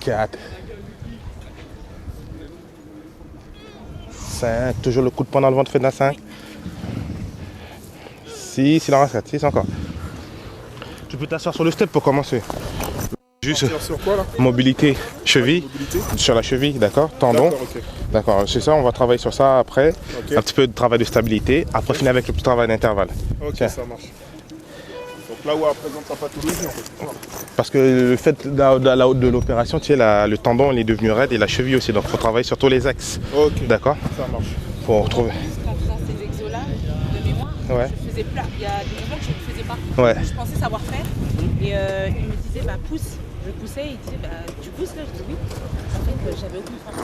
4. 5. Toujours le coup de poing dans le ventre fait de la 5. 6. Il en reste 4. 6 encore. Tu peux t'asseoir sur le step pour commencer. Juste Sur quoi là? mobilité, cheville, sur la cheville, d'accord, tendon. D'accord, c'est ça, on va travailler sur ça après. Un petit peu de travail de stabilité, après finir avec le petit travail d'intervalle. Ok, tiens. ça marche. Donc là où elle présente sa pathologie en fait. Parce que le fait de l'opération, tu sais, le tendon il est devenu raide et la cheville aussi, donc il faut travailler sur tous les axes. Ok, d'accord. ça marche. Pour retrouver. En faisant ces exos-là, de mémoire, Ouais. je faisais plein. Il y a des mouvements que je ne faisais pas. Ouais. Je pensais savoir faire. Et il me disait, bah pousse. Je poussais, il disait, bah tu pousses là? Je dis oui. En fait, j'avais aucune force.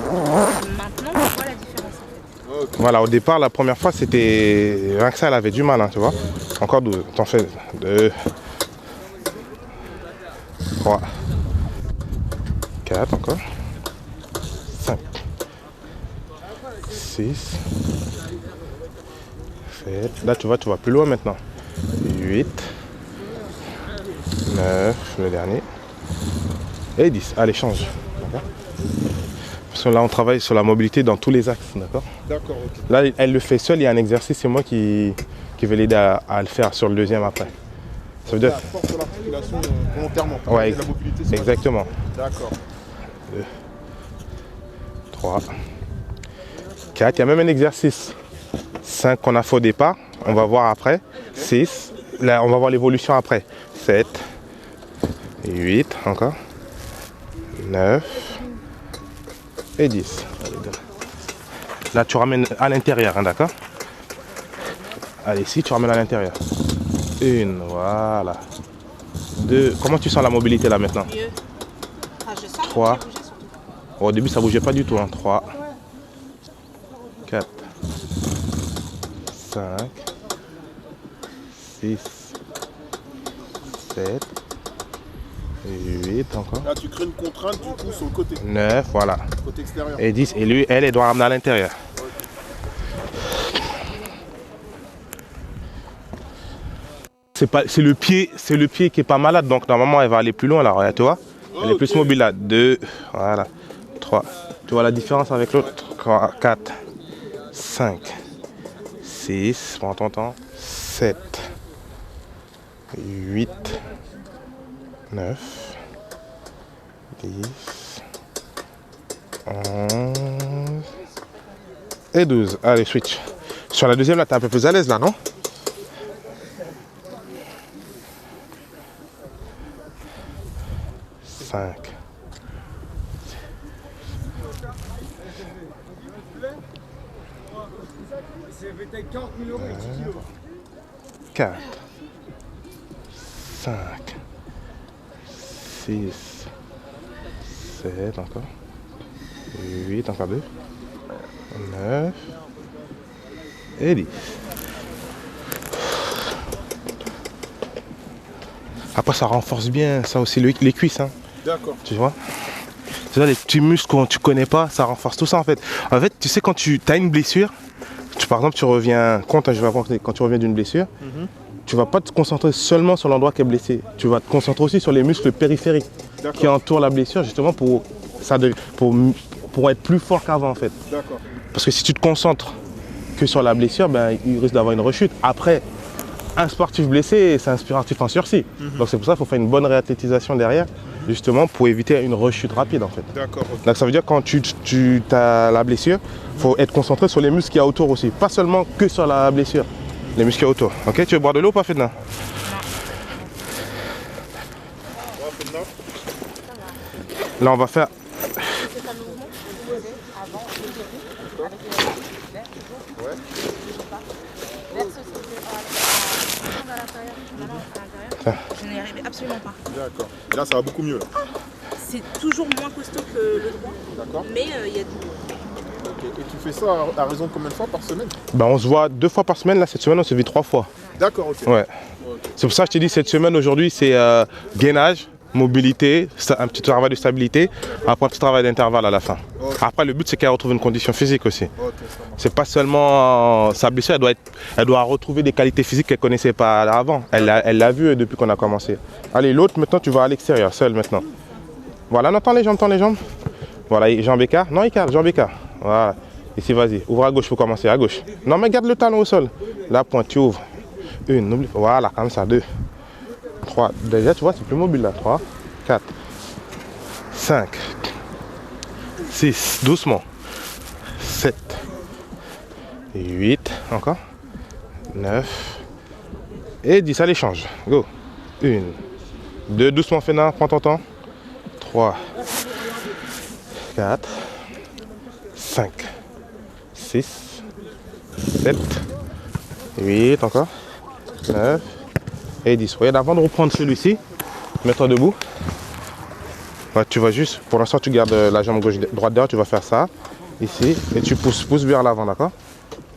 Maintenant, je vois la différence en fait. Ok. Voilà, au départ, la première fois, c'était. Rien que ça, elle avait du mal, hein, tu vois. Encore 12. T'en fais 2. 3. 4 encore. 5. 6. 7. Là, tu vois plus loin maintenant. 8. 9. Le dernier. Et 10. Allez, change. D'accord. Parce que là, on travaille sur la mobilité dans tous les axes, d'accord. D'accord, ok. Là, elle le fait seule, il y a un exercice, c'est moi qui vais l'aider à le faire sur le deuxième après. Ça veut dire... La force de l'articulation volontairement. Ouais, Et la mobilité sur la- exactement. D'accord. 2, 3, 4, il y a même un exercice. 5 qu'on a fait au départ, on va voir après. 6, là on va voir l'évolution après. 7, 8, encore. 9 et 10. Là tu ramènes à l'intérieur, hein, d'accord. Allez, ici tu ramènes à l'intérieur. 1, voilà. 2, comment tu sens la mobilité là maintenant? Mieux. Enfin, je sens 3. que j'ai bougé surtout. Au début ça bougeait pas du tout, hein. 3, 4, 5, 6, 7, 8 encore. Là, tu crées une contrainte du coup sur le côté, 9, voilà. côté extérieur. Et 10. Et lui, elle doit ramener à l'intérieur. C'est le pied qui est pas malade, donc normalement elle va aller plus loin là, regarde, tu vois. Elle est plus mobile là. 2, voilà. 3. Tu vois la différence avec l'autre? 4, 5, 6, prends ton temps. 7, 8, 9, 10, 11 et 12. Allez, switch. Sur la deuxième, là, t'es un peu plus à l'aise, là, non? Cinq. 4, 5, 6, 7 encore, 8 encore 2, 9 et 10. Après ça renforce bien ça aussi les cuisses, hein, D'accord. tu vois. C'est là les petits muscles que tu connais pas, ça renforce tout ça en fait. En fait, tu sais quand tu as une blessure, par exemple tu reviens, quand tu reviens d'une blessure, tu vas pas te concentrer seulement sur l'endroit qui est blessé. Tu vas te concentrer aussi sur les muscles périphériques qui entourent la blessure justement pour être plus fort qu'avant en fait. D'accord. Parce que si tu te concentres que sur la blessure, ben, il risque d'avoir une rechute. Après, un sportif blessé, c'est un sportif en sursis. Donc c'est pour ça qu'il faut faire une bonne réathlétisation derrière, justement pour éviter une rechute rapide en fait. D'accord. Ok. Donc ça veut dire que quand tu as la blessure, il faut être concentré sur les muscles qu'il y a autour aussi. Pas seulement que sur la blessure, les muscles qu'il y a autour. Ok, tu veux boire de l'eau ou pas, Fedna? Là on va faire... C'est un mouvement que je faisais avant le début, avec les je n'y arrivais absolument pas. D'accord. Et là, ça va beaucoup mieux. Là. C'est toujours moins costaud que le droit, D'accord. mais il y a du... Ok. Et tu fais ça à raison de combien de fois par semaine? Ben, on se voit 2 fois par semaine, là cette semaine on se vit 3 fois. D'accord, ok. Ouais. Ok. C'est pour ça que je t'ai dit cette semaine aujourd'hui c'est gainage, mobilité, un petit travail de stabilité, après un petit travail d'intervalle à la fin. Ok. Après le but c'est qu'elle retrouve une condition physique aussi. Ok, ça marche. C'est pas seulement sa blessure, elle doit retrouver des qualités physiques qu'elle connaissait pas avant. Elle l'a vu depuis qu'on a commencé. Allez, l'autre maintenant tu vas à l'extérieur, seul maintenant. Voilà, non, tends les jambes, tends les jambes. Voilà, jambe écart. Non, écart, jambe écart. Voilà. Ici, vas-y. Ouvre à gauche pour commencer, à gauche. Non, mais garde le talon au sol. La pointe, tu ouvres. Une, n'oublie pas. Voilà, comme ça. 2, 3. Déjà, tu vois, c'est plus mobile là. 3, 4, 5, 6. Doucement. 7, 8. Encore. 9. Et 10. Allez, change. Go. 1, 2. Doucement, Fénard. Prends ton temps. 3, 4, 5, 6, 7, 8, encore, 9 et 10. Regarde, avant de reprendre celui-ci, mets-toi debout. Ouais, tu vas juste, pour l'instant, tu gardes la jambe gauche droite derrière, tu vas faire ça, ici, et tu pousses vers l'avant, d'accord?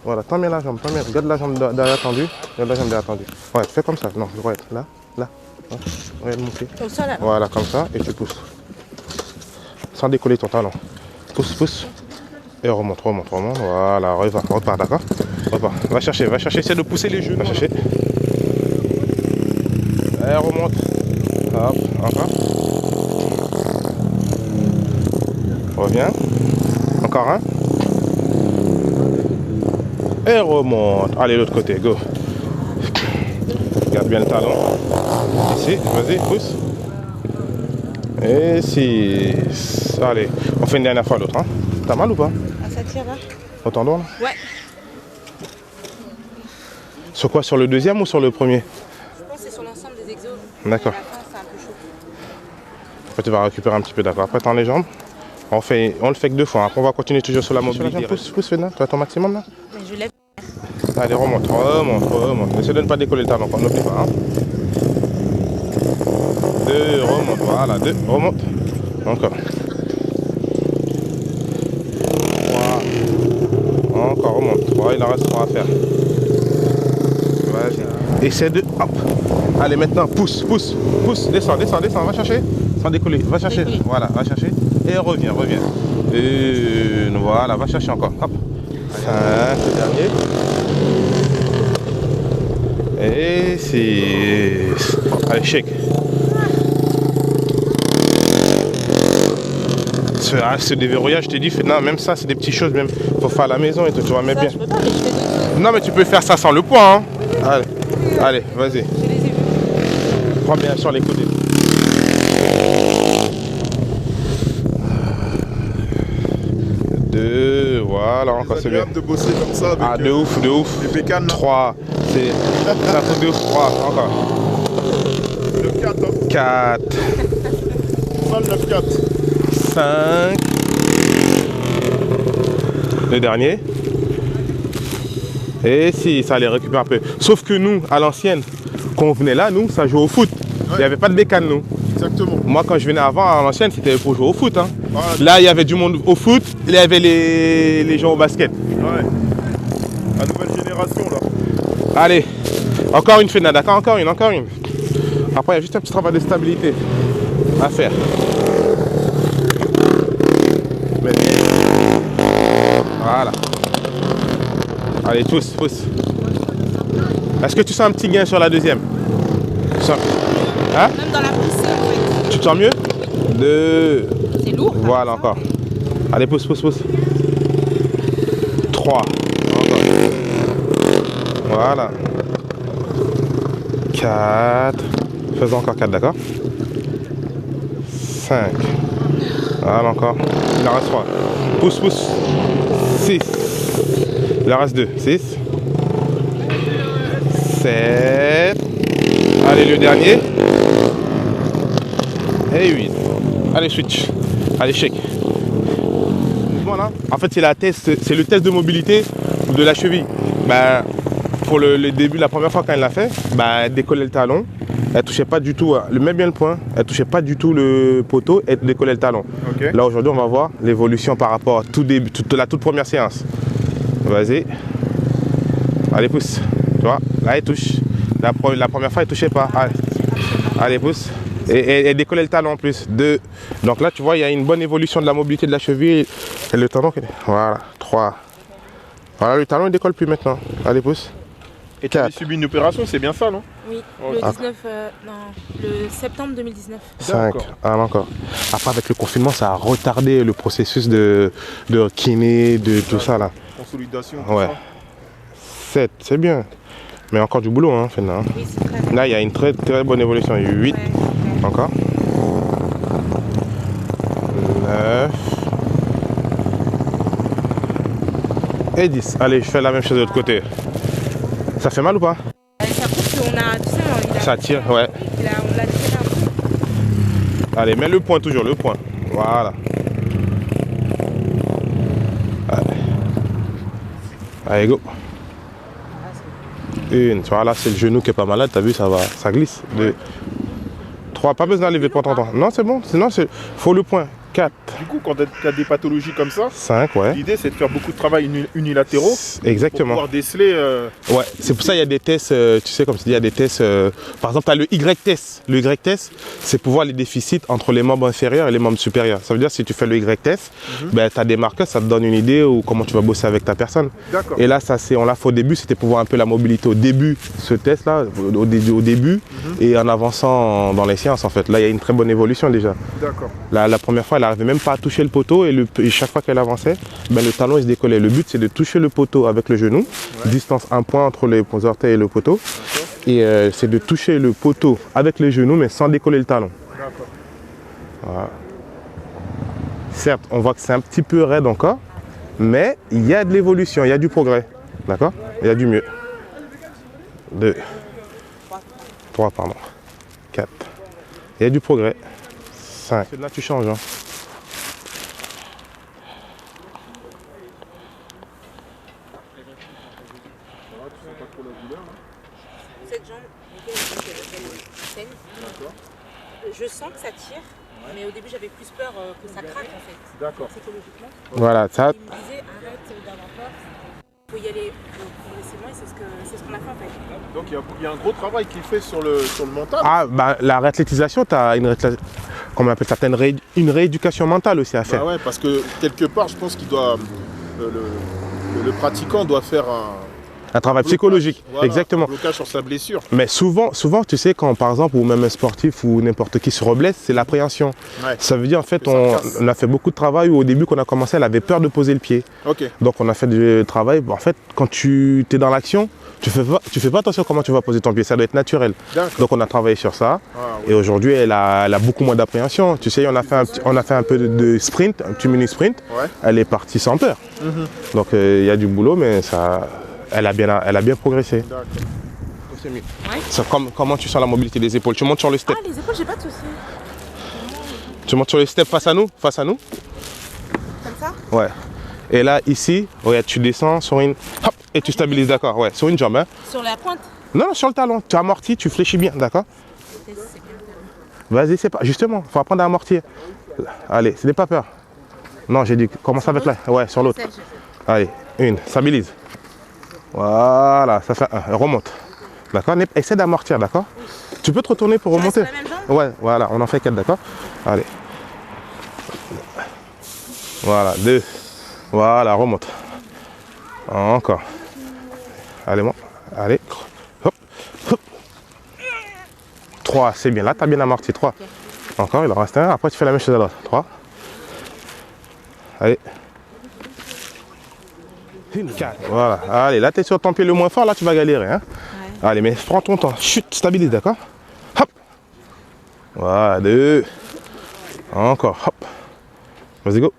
Voilà, tends bien la jambe, tends bien, garde la jambe derrière tendue, garde la jambe derrière tendue. Ouais, fais comme ça, non, ouais, là, là, ouais, regarde mon pied. Comme ça, là. Voilà, comme ça, et tu pousses. Sans décoller ton talon. Pousse, pousse. Et remonte, remonte, remonte. Voilà, repars, d'accord? Repars. Va chercher, essaie de pousser les genoux. Va chercher. Et remonte. Hop, encore. Reviens. Encore un. Et remonte. Allez, l'autre côté, go. Garde bien le talon. Ici, vas-y, pousse. Et 6. Allez, on fait une dernière fois l'autre. Hein. T'as mal ou pas? Ah, ça tire là? Au tendon là? Ouais. Sur quoi? Sur le deuxième ou sur le premier? Je pense que c'est sur l'ensemble des exos. D'accord. À la fin, c'est un peu chaud. Après tu vas récupérer un petit peu, d'accord. Après tends les jambes. On le fait que 2 fois. Après on va continuer toujours sur la mobilité. Pousse, pousse, Féna. Tu as ton maximum là? Mais je lève. Allez, remonte, remonte, remonte. Essaie de ne pas décoller le talon, n'oublie pas. Hein. 2, remonte, voilà, 2, remonte. Encore. 3. Encore, remonte. 3, il en reste 3 à faire. Vas-y. Essaie de. Hop. Allez, maintenant, pousse, pousse, pousse. Descends, descends, descends. Va chercher. Sans décoller. Va chercher. Voilà, va chercher. Et reviens, reviens. 1, voilà, va chercher encore. Hop. 5, le dernier. Et 6. Allez, shake. Ce déverrouillage, je t'ai dit, non, même ça, c'est des petites choses, même. Faut faire à la maison et tout, tu vois, mais bien. Je peux pas, mais je fais d'autres. Non, mais tu peux faire ça sans le poids, hein. Allez, allez, vas-y. Je les ai vus. Prends bien sur les côtés. Deux, voilà, encore c'est bien. De bosser comme ça avec Ah, de ouf, de ouf. les bécanes. 3, c'est. Ça faut 2, 3, encore. Le 4, hein. 4, Ça, le 9-4. 5. Le dernier. Et si, ça allait récupérer un peu. Sauf que nous, à l'ancienne, quand on venait là, nous, ça jouait au foot. Il n'y avait pas de bécane, nous. Exactement. Moi, quand je venais avant, à l'ancienne, c'était pour jouer au foot. Hein. Voilà. Là, il y avait du monde au foot, il y avait les gens au basket. Ouais. La nouvelle génération, là. Allez, encore une Féna, d'accord? Encore une, encore une. Après, il y a juste un petit travail de stabilité à faire. Voilà. Allez, tous, pousse. Est-ce que tu sens un petit gain sur la deuxième? Tu sens... Hein? Même dans la poussée, en fait. Tu te sens mieux? 2. C'est lourd. Voilà, encore. Allez, pousse, pousse, pousse. 3. Encore. Voilà. 4. Faisons encore 4, d'accord? 5. Voilà, encore. Il en reste 3. Pousse, pousse. 6. Il en reste 2. 6. 7. Allez, le dernier. Et 8. Allez, switch. Allez, shake. Voilà. En fait, c'est le test de mobilité de la cheville. Ben, pour le début, la première fois quand elle l'a fait, ben, elle décollait le talon. Elle touchait pas du tout, mets bien le point, elle touchait pas du tout le poteau, elle décollait le talon. Okay. Là, aujourd'hui, on va voir l'évolution par rapport à la toute première séance. Vas-y. Allez, pousse. Tu vois, là, elle touche. La première fois, elle touchait pas. Allez, pousse. Et décoller le talon en plus. 2. Donc là, tu vois, il y a une bonne évolution de la mobilité de la cheville. Et le talon, voilà. 3. Voilà, le talon, il décolle plus maintenant. Allez, pousse. Et tu as subi une opération, c'est bien ça, non? Oui, Oh. le 19, non, le septembre 2019. 5, encore. Après, avec le confinement, ça a retardé le processus de kiné, de tout ça là. Consolidation, tout Ouais. ça. 7, c'est bien. Mais encore du boulot, hein, finalement. Oui, c'est très bien. Là, il y a une très très bonne évolution. 8, Ouais. encore. 9. Et 10. Allez, je fais la même chose de l'autre côté. Ça fait mal ou pas? Ça prouve qu'on a, tu sais, il a, Ça tire, ouais. on l'a tiré un peu. Allez, mets le point toujours, le point. Voilà. Allez, go. Une, tu vois, là c'est le genou qui est pas malade, t'as vu, ça va, ça glisse. 2, 3, pas besoin de lever pour t'entendre. Non, c'est bon, sinon il faut le point. 4, Du coup, quand tu as des pathologies comme ça, 5, ouais. l'idée c'est de faire beaucoup de travail unilatéraux pour Exactement. pouvoir déceler. Ouais, c'est pour ça qu'il y a des tests, tu sais, comme tu dis, il y a des tests. Par exemple, tu as le Y-test. Le Y-test, c'est pour voir les déficits entre les membres inférieurs et les membres supérieurs. Ça veut dire si tu fais le Y-test, ben, tu as des marqueurs, ça te donne une idée ou comment tu vas bosser avec ta personne. D'accord. Et là, ça, on l'a fait au début, c'était pour voir un peu la mobilité au début, ce test-là, au début, et en avançant dans les séances, en fait. Là, il y a une très bonne évolution déjà. D'accord. La première fois, elle n'arrivait même pas à toucher le poteau et chaque fois qu'elle avançait, ben, le talon il se décollait. Le but, c'est de toucher le poteau avec le genou, distance 1 point entre les orteils et le poteau. Et c'est de toucher le poteau avec les genoux, mais sans décoller le talon. D'accord. Voilà. Certes, on voit que c'est un petit peu raide encore, mais il y a de l'évolution, il y a du progrès. D'accord? Il y a du mieux. 2, 3, pardon. 4. Il y a du progrès. 5. Là, tu changes. Hein. Cette jambe, elle saigne. Je sens que ça tire, mais au début j'avais plus peur que ça craque en fait. D'accord. Psychologiquement. Voilà, ça. Il me disait arrête d'avoir peur, il faut y aller progressivement et c'est ce qu'on a fait en fait. Donc il y a un gros travail qui est fait sur le mental. Ah, bah, la réathlétisation, tu as comment on appelle ça, une rééducation mentale aussi à faire. Bah ouais, parce que quelque part, je pense qu'il doit. Le pratiquant doit faire Un travail psychologique, voilà, exactement. un blocage sur sa blessure. Mais souvent, tu sais, quand par exemple, ou même un sportif ou n'importe qui se reblesse, c'est l'appréhension. Ouais. Ça veut dire en fait, Que ça casse. on a fait beaucoup de travail où au début, quand on a commencé, elle avait peur de poser le pied. Ok. Donc on a fait du travail. En fait, quand tu es dans l'action, tu fais pas attention à comment tu vas poser ton pied, ça doit être naturel. D'accord. Donc on a travaillé sur ça. Ah, ouais. Et aujourd'hui, elle a beaucoup moins d'appréhension. Tu sais, on a fait un peu de sprint, un petit mini sprint. Ouais. Elle est partie sans peur. Donc il y a du boulot, mais ça, elle a bien progressé. D'accord. C'est mieux. Ouais. Ça, comment tu sens la mobilité des épaules? Tu montes sur le step. Ah, les épaules, j'ai pas de soucis. Tu montes sur le step face à nous. Comme ça? Ouais. Et là, ici, regarde, tu descends sur une... Hop, et tu stabilises, d'accord. Ouais, sur une jambe. Hein. Sur la pointe? Non, sur le talon. Tu amortis, tu fléchis bien, d'accord. C'est bien. Vas-y, c'est pas... Justement, il faut apprendre à amortir. Allez, n'aie pas peur. Non, j'ai dit, commence avec là. Ouais, sur l'autre. Allez, une, stabilise. Voilà, ça fait un. Remonte. D'accord. Essaie d'amortir, d'accord. Tu peux te retourner pour Tu restes remonter. sur la même jambe? Ouais, voilà, on en fait 4, d'accord. Allez. Voilà, 2. Voilà, remonte. Encore. Allez, bon. Allez. Hop. Hop. 3, c'est bien. Là, tu as bien amorti. 3. Encore, il en reste un. Après, tu fais la même chose à droite. 3. Allez. 4. Voilà. Allez, là, tu es sur ton pied le moins fort. Là, tu vas galérer. Hein. Ouais. Allez, mais prends ton temps. Chut, stabilise, d'accord. Hop. Voilà, 2. Encore. Hop. Vas-y, go.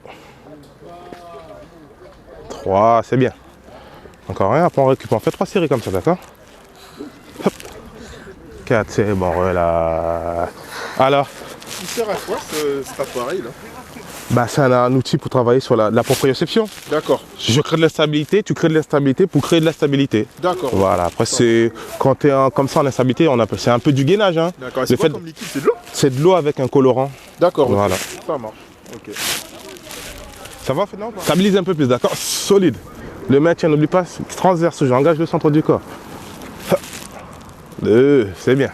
3, c'est bien. Encore un, après on récupère. On fait 3 séries comme ça, d'accord. Hop. 4, c'est bon, voilà. Alors, Il sert à quoi cet appareil là? bah, c'est un outil pour travailler sur la proprioception. D'accord. Je crée de la stabilité, tu crées de la stabilité pour créer de la stabilité. D'accord. Voilà, après c'est quand tu es comme ça en instabilité, c'est un peu du gainage. Hein. D'accord. C'est quoi comme liquide? C'est de l'eau? C'est de l'eau avec un colorant. D'accord. ok. Voilà. Ça marche. Ok. Ça va, non? Stabilise un peu plus, d'accord. Solide. Le maintien, n'oublie pas, transverse, j'engage le centre du corps. 2, c'est bien.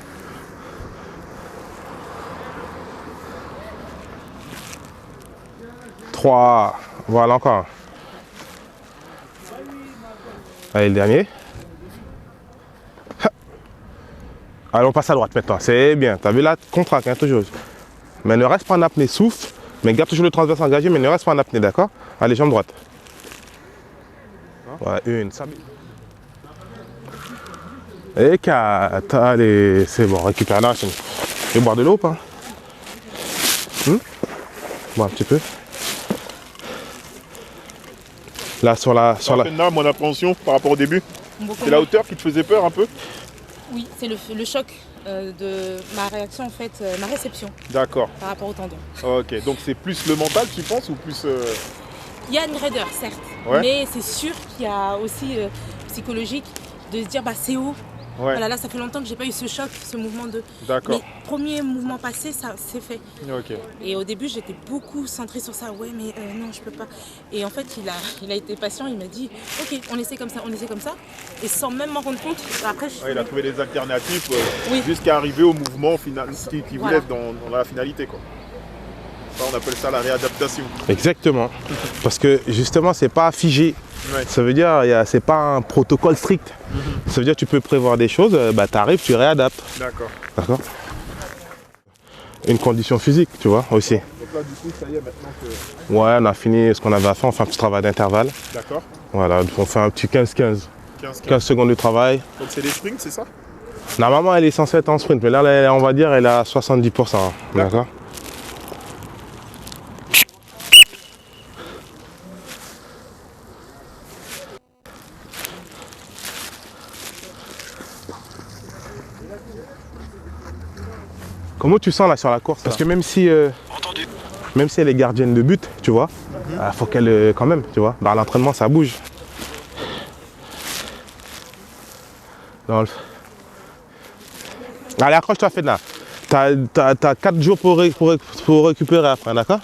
3, voilà encore. Allez, le dernier. Allez, on passe à droite maintenant. C'est bien. Tu as vu là, contracte, hein, toujours. Mais ne reste pas en apnée, souffle. Mais garde toujours le transverse engagé, mais ne reste pas en apnée, d'accord? Allez, jambe droite. Voilà, une, ça. Et 4, allez, c'est bon, récupère la chaîne. Tu veux boire de l'eau ou pas? Bois un petit peu. Là, sur la... Mon appréhension par rapport au début, c'est la hauteur qui te faisait peur un peu? Oui, c'est le choc de ma réaction, en fait, ma réception D'accord. par rapport au tendon. Ok, donc c'est plus le mental, tu penses, ou plus... Il y a une raideur, certes, Ouais. mais c'est sûr qu'il y a aussi psychologique de se dire, bah c'est haut. Ouais. Voilà, là, ça fait longtemps que j'ai pas eu ce choc, ce mouvement de... D'accord. Mais premier mouvement passé, ça c'est fait. Ok. Et au début, j'étais beaucoup centrée sur ça. Ouais, mais non, je peux pas. Et en fait, il a été patient. Il m'a dit, ok, on essaie comme ça, on essaie comme ça. Et sans même m'en rendre compte, après, Ouais, il a trouvé des alternatives Oui. jusqu'à arriver au mouvement final, qui voulait Voilà. être dans la finalité, quoi. Ça, on appelle ça la réadaptation. Exactement. Parce que justement, c'est pas figé. Ouais. Ça veut dire, c'est pas un protocole strict. Ça veut dire que tu peux prévoir des choses, bah, tu arrives, tu réadaptes. D'accord. D'accord? Une condition physique, tu vois, aussi. Donc là, du coup, ça y est, maintenant que... Ouais, on a fini ce qu'on avait à faire, on fait un petit travail d'intervalle. D'accord. Voilà, on fait un petit 15-15. 15. 15 secondes de travail. Donc c'est des sprints, c'est ça? Normalement, elle est censée être en sprint, mais là, on va dire, elle est à 70%. Hein. D'accord? Comment tu sens là sur la course? Parce que même si elle est gardienne de but, tu vois, faut qu'elle quand même, tu vois. Bah, à l'entraînement, ça bouge. Allez, accroche-toi, Fedna. T'as 4 jours pour récupérer après, d'accord?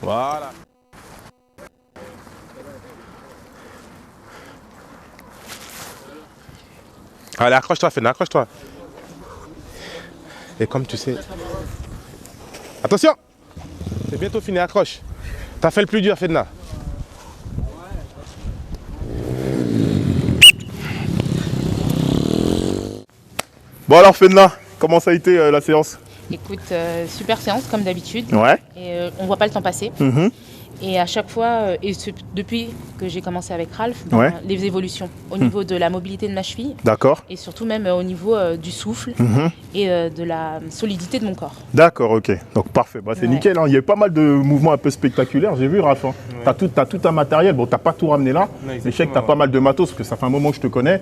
Voilà. Allez, accroche-toi, Fedna, accroche-toi. Et comme tu sais... Attention! C'est bientôt fini, accroche. T'as fait le plus dur, Fedna. Bon alors, Fedna, comment ça a été la séance? Écoute, super séance comme d'habitude. Ouais. Et on voit pas le temps passer. Mhm. Et à chaque fois, depuis que j'ai commencé avec Ralph, Ouais. les évolutions au niveau de la mobilité de ma cheville D'accord. et surtout même au niveau du souffle et de la solidité de mon corps. D'accord, ok. Donc parfait. Bah, c'est Ouais. nickel. Hein. Il y a eu pas mal de mouvements un peu spectaculaires. J'ai vu, Raph. Hein. T'as tout un matériel. Bon, t'as pas tout ramené là. Mais je sais que t'as pas mal de matos parce que ça fait un moment que je te connais.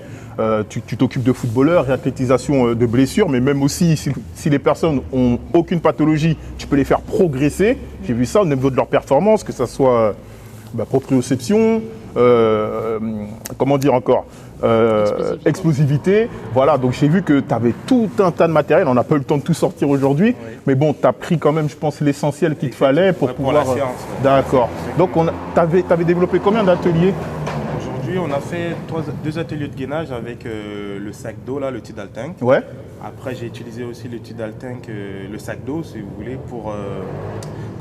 Tu t'occupes de footballeurs, réathlétisation de blessures, mais même aussi si les personnes ont aucune pathologie, tu peux les faire progresser. J'ai vu ça au niveau de leur performance, que ça soit proprioception, comment dire encore, explosivité. Voilà, donc j'ai vu que tu avais tout un tas de matériel. On n'a pas eu le temps de tout sortir aujourd'hui, mais bon, tu as pris quand même, je pense, l'essentiel qu'il te fallait pour pouvoir. la séance. D'accord. Donc tu avais développé combien d'ateliers? Aujourd'hui, on a fait 2 ateliers de gainage avec le sac d'eau, là, le Tidal Tank. Ouais. Après, j'ai utilisé aussi le Tidal Tank, le sac d'eau, si vous voulez, pour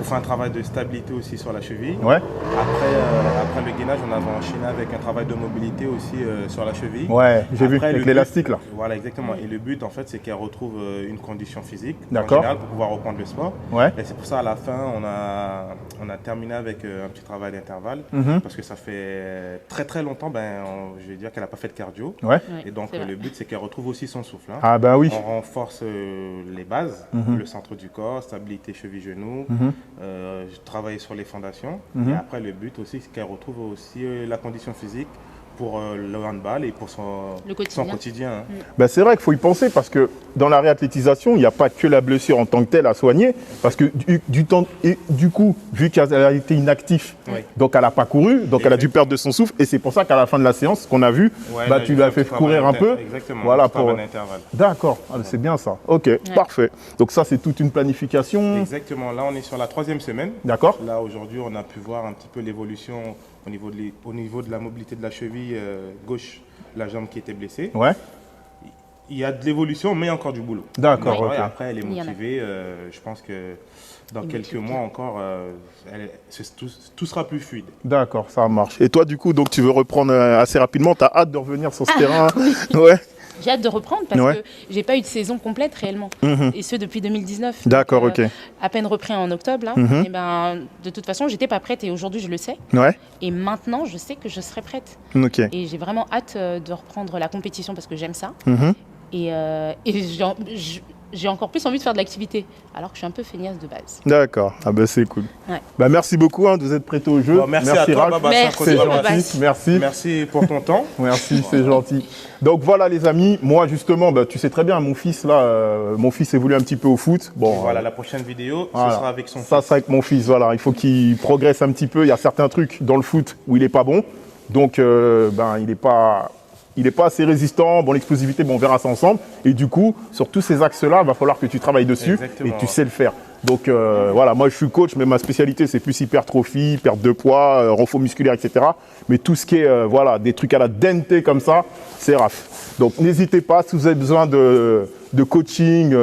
faire un travail de stabilité aussi sur la cheville. Ouais. Après le gainage, on avait enchaîné avec un travail de mobilité aussi sur la cheville. Ouais, j'ai vu Après, avec le l'élastique but- là. Voilà, exactement. Et le but, en fait, c'est qu'elle retrouve une condition physique en D'accord. général pour pouvoir reprendre le sport. Ouais. Et c'est pour ça, à la fin, on a terminé avec un petit travail d'intervalle. Parce que ça fait très très longtemps, je vais dire qu'elle n'a pas fait de cardio. Ouais. Et donc, c'est vrai. le but, c'est qu'elle retrouve aussi son souffle. Hein. Ah bah oui. On renforce les bases, le centre du corps, stabilité cheville-genou, travailler sur les fondations. Et après, le but aussi, c'est qu'elle retrouve aussi la condition physique pour le handball et pour son quotidien. Hein. Ben c'est vrai qu'il faut y penser parce que dans la réathlétisation, il n'y a pas que la blessure en tant que telle à soigner. Parce que du coup, vu qu'elle a été inactive, Oui. donc elle n'a pas couru, donc elle a dû perdre de son souffle. Et c'est pour ça qu'à la fin de la séance, ce qu'on a vu, Ouais, bah, là, tu j'ai lui as fait fait un courir un travail peu. Exactement, Voilà, un travail pour... d'intervalle. D'accord, ah, c'est bien ça. Ok, parfait. Donc ça, c'est toute une planification. Exactement, là on est sur la 3e semaine. D'accord. Là aujourd'hui on a pu voir un petit peu l'évolution au niveau de la mobilité de la cheville gauche, la jambe qui était blessée. Ouais. Il y a de l'évolution mais il y a encore du boulot. D'accord, Ouais, ok. après elle est Il y en a. motivée, je pense que dans Il quelques motive mois encore, tout sera plus fluide. D'accord, ça marche. Et toi, du coup, donc tu veux reprendre assez rapidement. Tu as hâte de revenir sur ce terrain. Ouais. J'ai hâte de reprendre parce Ouais. que j'ai pas eu de saison complète réellement. Et ce depuis 2019. D'accord, Donc, ok. à peine repris en octobre. Là. Et ben, de toute façon, j'étais pas prête et aujourd'hui, je le sais. Ouais, Et maintenant, je sais que je serai prête. ok. Et j'ai vraiment hâte de reprendre la compétition parce que j'aime ça. Mhm. Et j'ai encore plus envie de faire de l'activité, alors que je suis un peu feignasse de base. D'accord, ah bah c'est cool. Ouais. Bah merci beaucoup hein, de vous être prêté au jeu. Bon, merci à toi, Ralph. Baba. Merci, C'est Baba. gentil, merci. Merci pour ton temps. Merci, c'est gentil. Donc voilà les amis, moi justement, bah, tu sais très bien, mon fils là, mon fils évolue un petit peu au foot. Bon, Voilà, la prochaine vidéo, voilà. ce sera avec son Ça fils. sera avec mon fils, voilà. Il faut qu'il progresse un petit peu. Il y a certains trucs dans le foot où il n'est pas bon. Donc ben, il n'est pas assez résistant. Bon, l'explosivité, bon, on verra ça ensemble. Et du coup, sur tous ces axes-là, il va falloir que tu travailles dessus. Exactement, Et tu ouais. sais le faire. Donc voilà, moi je suis coach, mais ma spécialité c'est plus hypertrophie, perte de poids, renfort musculaire, etc. Mais tout ce qui est voilà, des trucs à la dente comme ça, c'est Raph. Donc n'hésitez pas, si vous avez besoin de coaching,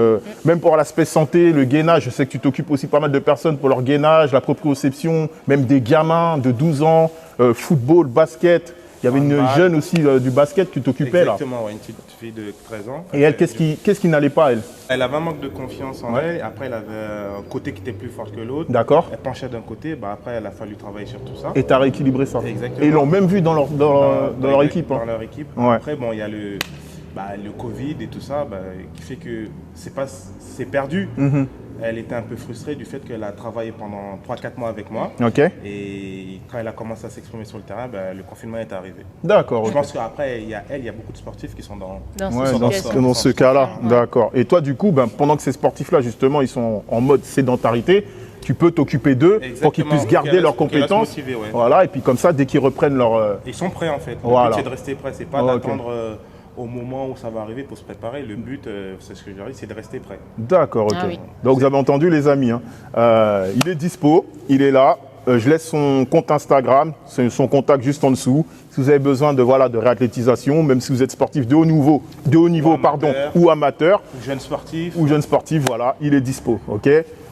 même pour l'aspect santé, le gainage, je sais que tu t'occupes aussi pas mal de personnes pour leur gainage, la proprioception, même des gamins de 12 ans, football, basket. Il y avait une Handball. jeune aussi du basket que tu t'occupais là. Exactement, ouais, une petite fille de 13 ans. Et elle, qu'est-ce qui n'allait pas elle? Elle avait un manque de confiance en Ouais. elle. Après, elle avait un côté qui était plus fort que l'autre. D'accord. Elle penchait d'un côté. Bah, après, il a fallu travailler sur tout ça. Et tu as rééquilibré ça. Exactement. Et ils l'ont même vu dans leur équipe. hein. Dans leur équipe. Ouais. Après, bon, il y a le Covid et tout ça qui fait que c'est perdu. Mhm. Elle était un peu frustrée du fait qu'elle a travaillé pendant 3-4 mois avec moi. Ok. Et quand elle a commencé à s'exprimer sur le terrain, le confinement est arrivé. D'accord. Je ok. pense qu'après, il y a beaucoup de sportifs qui sont dans... Ouais, cette dans situation. ce cas-là, Ouais. d'accord. Et toi, du coup, ben, pendant que ces sportifs-là, justement, ils sont en mode sédentarité, tu peux t'occuper d'eux pour qu'ils Exactement, puissent garder leurs qu'ils restent compétences. motivés, ouais. Voilà, et puis comme ça, dès qu'ils reprennent leur... Ils sont prêts en fait. Le Voilà. but c'est de rester prêt, c'est pas Ok. d'attendre au moment où ça va arriver pour se préparer. Le but, c'est ce que je leur dis, c'est de rester prêt. D'accord, ok. Ah oui. Donc vous avez entendu les amis, hein. Il est dispo, il est là. Je laisse son compte Instagram, c'est son contact juste en dessous. Si vous avez besoin de réathlétisation, même si vous êtes sportif de haut niveau, amateur. ou amateur, Jeunes sportifs, ou jeune sportif, voilà, il est dispo, ok.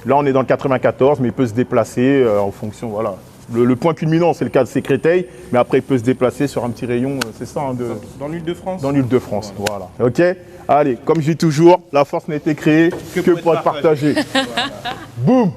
Là, on est dans le 94, mais il peut se déplacer en fonction, voilà. Le point culminant, c'est le cas de Créteil, mais après, il peut se déplacer sur un petit rayon, c'est ça, hein, dans l'Île-de-France. dans l'Île-de-France, voilà. Ok. Allez, comme je dis toujours, la force n'a été créée que pour être partagée. Boum.